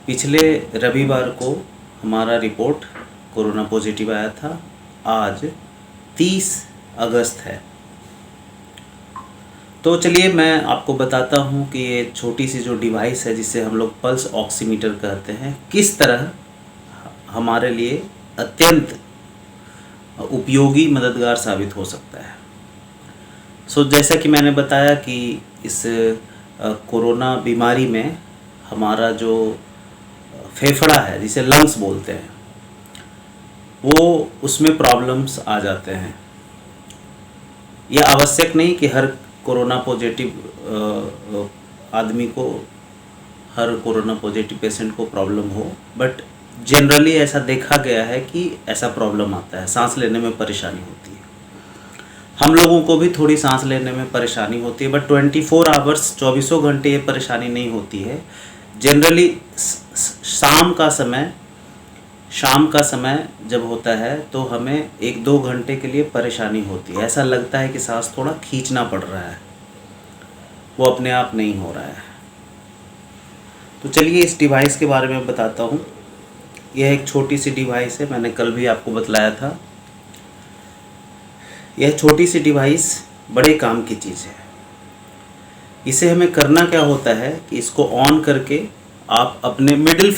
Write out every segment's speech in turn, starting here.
पिछले रविवार को हमारा रिपोर्ट कोरोना पॉजिटिव आया था। आज 30 अगस्त है। तो चलिए मैं आपको बताता हूँ कि ये छोटी सी जो डिवाइस है जिसे हम लोग पल्स ऑक्सीमीटर कहते हैं, किस तरह हमारे लिए अत्यंत उपयोगी मददगार साबित हो सकता है। जैसा कि मैंने बताया कि इस कोरोना बीमारी में हमारा जो फेफड़ा है जिसे लंग्स बोलते हैं, वो उसमें प्रॉब्लम्स आ जाते हैं। यह आवश्यक नहीं कि हर कोरोना पॉजिटिव आदमी को, हर कोरोना पॉजिटिव पेशेंट को प्रॉब्लम हो, बट जनरली ऐसा देखा गया है कि ऐसा प्रॉब्लम आता है, सांस लेने में परेशानी होती है। हम लोगों को भी थोड़ी सांस लेने में परेशानी होती है, बट 24 आवर्स 24 घंटे ये परेशानी नहीं होती है। जनरली शाम का समय जब होता है तो हमें 1-2 घंटे के लिए परेशानी होती है। ऐसा लगता है कि सांस थोड़ा खींचना पड़ रहा है, वो अपने आप नहीं हो रहा है। तो चलिए इस डिवाइस के बारे में बताता हूँ। यह एक छोटी सी डिवाइस है, मैंने कल भी आपको बतलाया था। यह छोटी सी डिवाइस बड़े काम की चीज़ है। इसे हमें करना क्या होता है कि इसको ऑन करके आप अपने मिडिल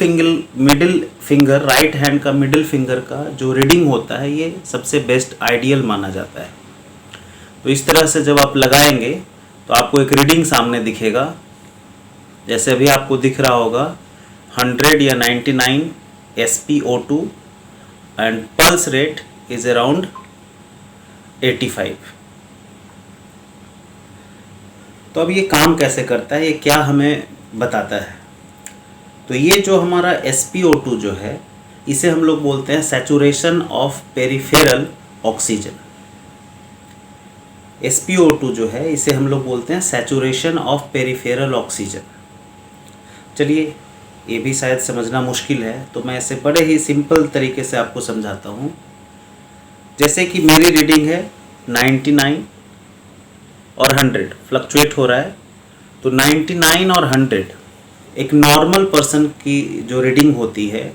फिंगर राइट हैंड का मिडिल फिंगर का जो रीडिंग होता है, ये सबसे बेस्ट आइडियल माना जाता है। तो इस तरह से जब आप लगाएंगे तो आपको एक रीडिंग सामने दिखेगा, जैसे अभी आपको दिख रहा होगा 100 या 99 SpO2 and pulse rate is around 85। तो अब ये काम कैसे करता है, ये क्या हमें बताता है। तो ये जो हमारा SpO2 जो है, इसे हम लोग बोलते हैं saturation of peripheral oxygen. SpO2 जो है इसे हम लोग बोलते हैं सैचुरेशन ऑफ पेरिफेरल ऑक्सीजन। चलिए ये भी शायद समझना मुश्किल है, तो मैं इसे बड़े ही सिंपल तरीके से आपको समझाता हूँ। जैसे कि मेरी रीडिंग है 99 और 100 फ्लक्चुएट हो रहा है, तो 99 और 100 एक नॉर्मल पर्सन की जो रीडिंग होती है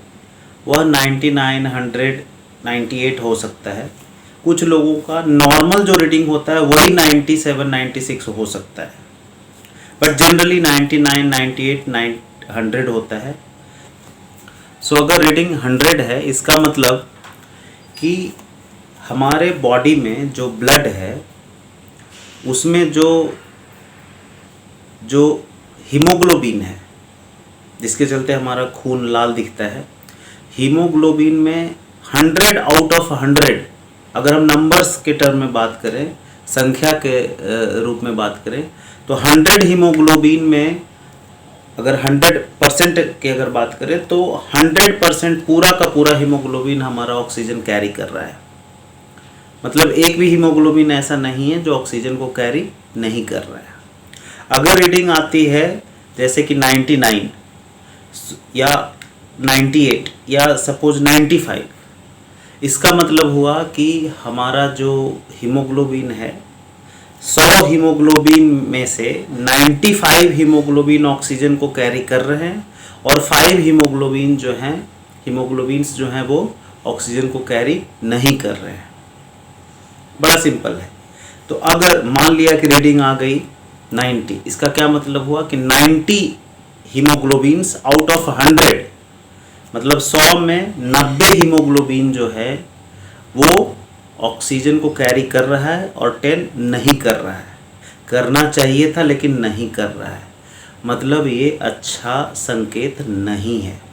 वह 99, 100, 98 हो सकता है। कुछ लोगों का नॉर्मल जो रीडिंग होता है वही 97, 96 हो सकता है, बट जनरली 99, 98, 100 होता है। अगर रीडिंग 100 है, इसका मतलब कि हमारे बॉडी में जो ब्लड है उसमें जो हीमोग्लोबिन है, जिसके चलते हमारा खून लाल दिखता है, हीमोग्लोबिन में 100 आउट ऑफ 100, अगर हम नंबर्स के टर्म में बात करें, संख्या के रूप में बात करें, तो 100 हीमोग्लोबिन में अगर 100% की अगर बात करें तो 100% पूरा का पूरा हीमोग्लोबिन हमारा ऑक्सीजन कैरी कर रहा है। मतलब एक भी हीमोग्लोबिन ऐसा नहीं है जो ऑक्सीजन को कैरी नहीं कर रहा है। अगर रीडिंग आती है जैसे कि 99 या 98 या सपोज 95, इसका मतलब हुआ कि हमारा जो हीमोग्लोबिन है, 100 हीमोग्लोबिन में से 95 हीमोग्लोबिन ऑक्सीजन को कैरी कर रहे हैं और 5 हीमोग्लोबिन्स जो हैं वो ऑक्सीजन को कैरी नहीं कर रहे हैं। बड़ा सिंपल है। तो अगर मान लिया कि रीडिंग आ गई 90, इसका क्या मतलब हुआ कि 90 हीमोग्लोबिन्स आउट ऑफ 100, मतलब 100 में 90 हीमोग्लोबिन जो है वो ऑक्सीजन को कैरी कर रहा है और 10 नहीं कर रहा है। करना चाहिए था लेकिन नहीं कर रहा है, मतलब ये अच्छा संकेत नहीं है।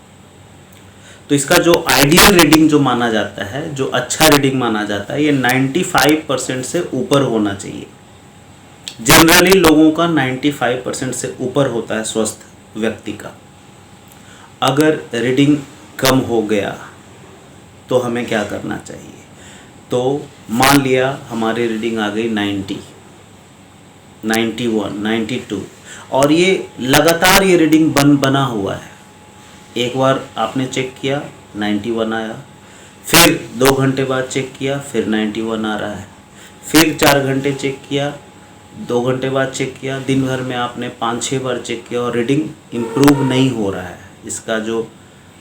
तो इसका जो आइडियल रीडिंग जो माना जाता है, जो अच्छा रीडिंग माना जाता है, ये 95% से ऊपर होना चाहिए। जनरली लोगों का 95% से ऊपर होता है स्वस्थ व्यक्ति का। अगर रीडिंग कम हो गया तो हमें क्या करना चाहिए। तो मान लिया हमारी रीडिंग आ गई 90, 91, 92 और ये लगातार ये रीडिंग बना हुआ है। एक बार आपने चेक किया 91 आया, फिर 2 घंटे बाद चेक किया फिर 91 आ रहा है, फिर 4 घंटे चेक किया, 2 घंटे बाद चेक किया, दिन भर में आपने 5-6 बार चेक किया और रीडिंग इम्प्रूव नहीं हो रहा है। इसका जो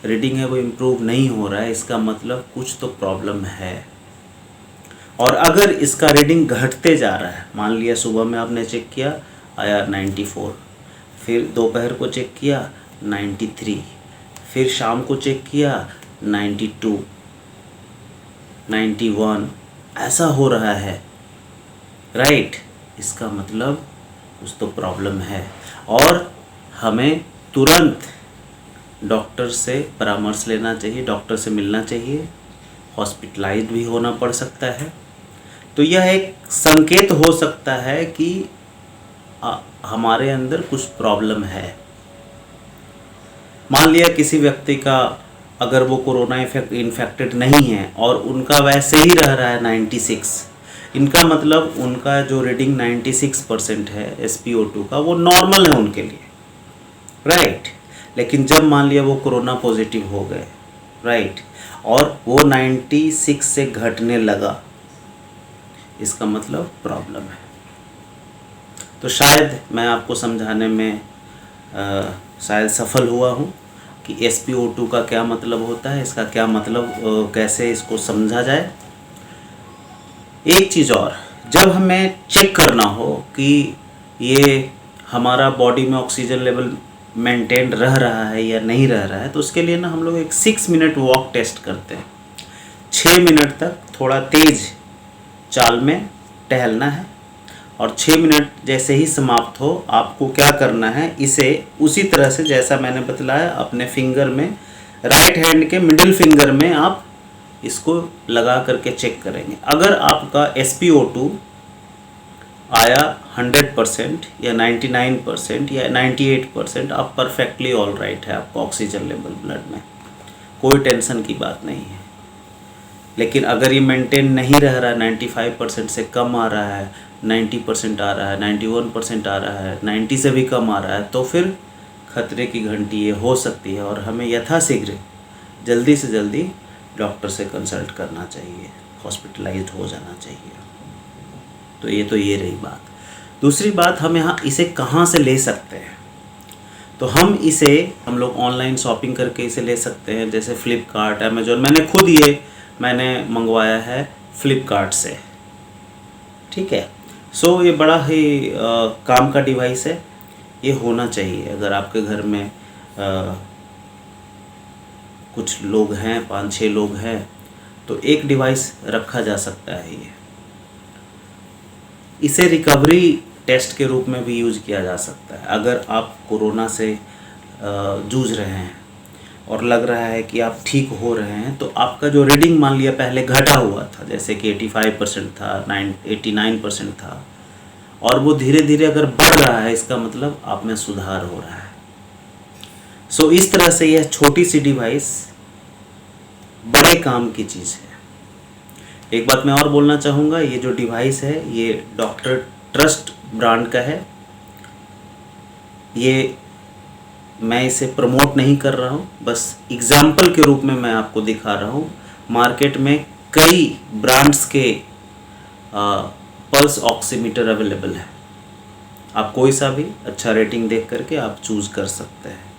रीडिंग है वो इम्प्रूव नहीं हो रहा है, इसका मतलब कुछ तो प्रॉब्लम है। और अगर इसका रीडिंग घटते जा रहा है, मान लिया सुबह में आपने चेक किया आया 94, फिर दोपहर को चेक किया 93, फिर शाम को चेक किया 92, 91, ऐसा हो रहा है, राइट, इसका मतलब कुछ तो प्रॉब्लम है और हमें तुरंत डॉक्टर से परामर्श लेना चाहिए, डॉक्टर से मिलना चाहिए, हॉस्पिटलाइज भी होना पड़ सकता है। तो यह एक संकेत हो सकता है कि हमारे अंदर कुछ प्रॉब्लम है। मान लिया किसी व्यक्ति का अगर वो कोरोना इन्फेक्टेड नहीं है और उनका वैसे ही रह रहा है 96, इनका मतलब उनका जो रीडिंग 96% है SpO2 का, वो नॉर्मल है उनके लिए, राइट। लेकिन जब मान लिया वो कोरोना पॉजिटिव हो गए, राइट, और वो 96 से घटने लगा, इसका मतलब प्रॉब्लम है। तो शायद मैं आपको समझाने में शायद सफल हुआ हूँ कि SpO2 का क्या मतलब होता है, इसका क्या मतलब, कैसे इसको समझा जाए। एक चीज़ और, जब हमें चेक करना हो कि ये हमारा बॉडी में ऑक्सीजन लेवल मेंटेन रह रहा है या नहीं रह रहा है, तो उसके लिए ना हम लोग एक 6 मिनट वॉक टेस्ट करते हैं। 6 मिनट तक थोड़ा तेज़ चाल में टहलना है और 6 मिनट जैसे ही समाप्त हो आपको क्या करना है, इसे उसी तरह से जैसा मैंने बतलाया अपने फिंगर में, राइट हैंड के मिडिल फिंगर में आप इसको लगा करके चेक करेंगे। अगर आपका SpO2 आया 100% या 99% या 98%, आप परफेक्टली ऑल राइट है, आपका ऑक्सीजन लेवल ब्लड में कोई टेंशन की बात नहीं है। लेकिन अगर ये मेंटेन नहीं रह रहा है, 95% से कम आ रहा है, 90% आ रहा है, 91% आ रहा है, 90 से भी कम आ रहा है, तो फिर खतरे की घंटी ये हो सकती है और हमें यथाशीघ्र जल्दी से जल्दी डॉक्टर से कंसल्ट करना चाहिए, हॉस्पिटलाइज्ड हो जाना चाहिए। तो ये रही बात। दूसरी बात, हम यहाँ इसे कहाँ से ले सकते हैं? तो हम लोग ऑनलाइन शॉपिंग करके इसे ले सकते हैं, जैसे फ्लिपकार्ट, अमेजोन। मैंने मंगवाया है फ्लिपकार्ट से, ठीक है। सो ये बड़ा ही काम का डिवाइस है, ये होना चाहिए। अगर आपके घर में कुछ लोग हैं, 5-6 लोग हैं, तो एक डिवाइस रखा जा सकता है। इसे रिकवरी टेस्ट के रूप में भी यूज़ किया जा सकता है। अगर आप कोरोना से जूझ रहे हैं और लग रहा है कि आप ठीक हो रहे हैं, तो आपका जो रीडिंग मान लिया पहले घटा हुआ था, जैसे कि 85% था, 89% था, और वो धीरे धीरे अगर बढ़ रहा है, इसका मतलब आप में सुधार हो रहा है। सो इस तरह से यह छोटी सी डिवाइस बड़े काम की चीज़ है। एक बात मैं और बोलना चाहूँगा, ये जो डिवाइस है ये डॉक्टर ट्रस्ट ब्रांड का है। ये मैं इसे प्रमोट नहीं कर रहा हूँ, बस एग्जाम्पल के रूप में मैं आपको दिखा रहा हूँ। मार्केट में कई ब्रांड्स के पल्स ऑक्सीमीटर अवेलेबल है, आप कोई सा भी अच्छा रेटिंग देख करके आप चूज़ कर सकते हैं।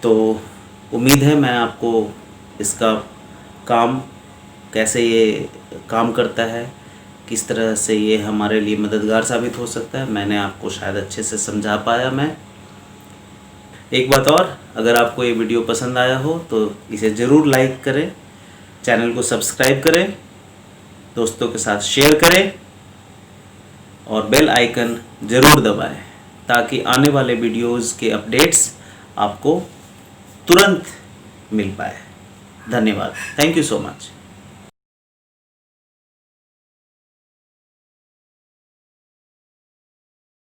तो उम्मीद है मैं आपको इसका काम, कैसे ये काम करता है, किस तरह से ये हमारे लिए मददगार साबित हो सकता है, मैंने आपको शायद अच्छे से समझा पाया। मैं एक बात और, अगर आपको ये वीडियो पसंद आया हो तो इसे ज़रूर लाइक करें, चैनल को सब्सक्राइब करें, दोस्तों के साथ शेयर करें और बेल आइकन ज़रूर दबाएं, ताकि आने वाले वीडियोज़ के अपडेट्स आपको तुरंत मिल पाए। धन्यवाद। Thank you so much.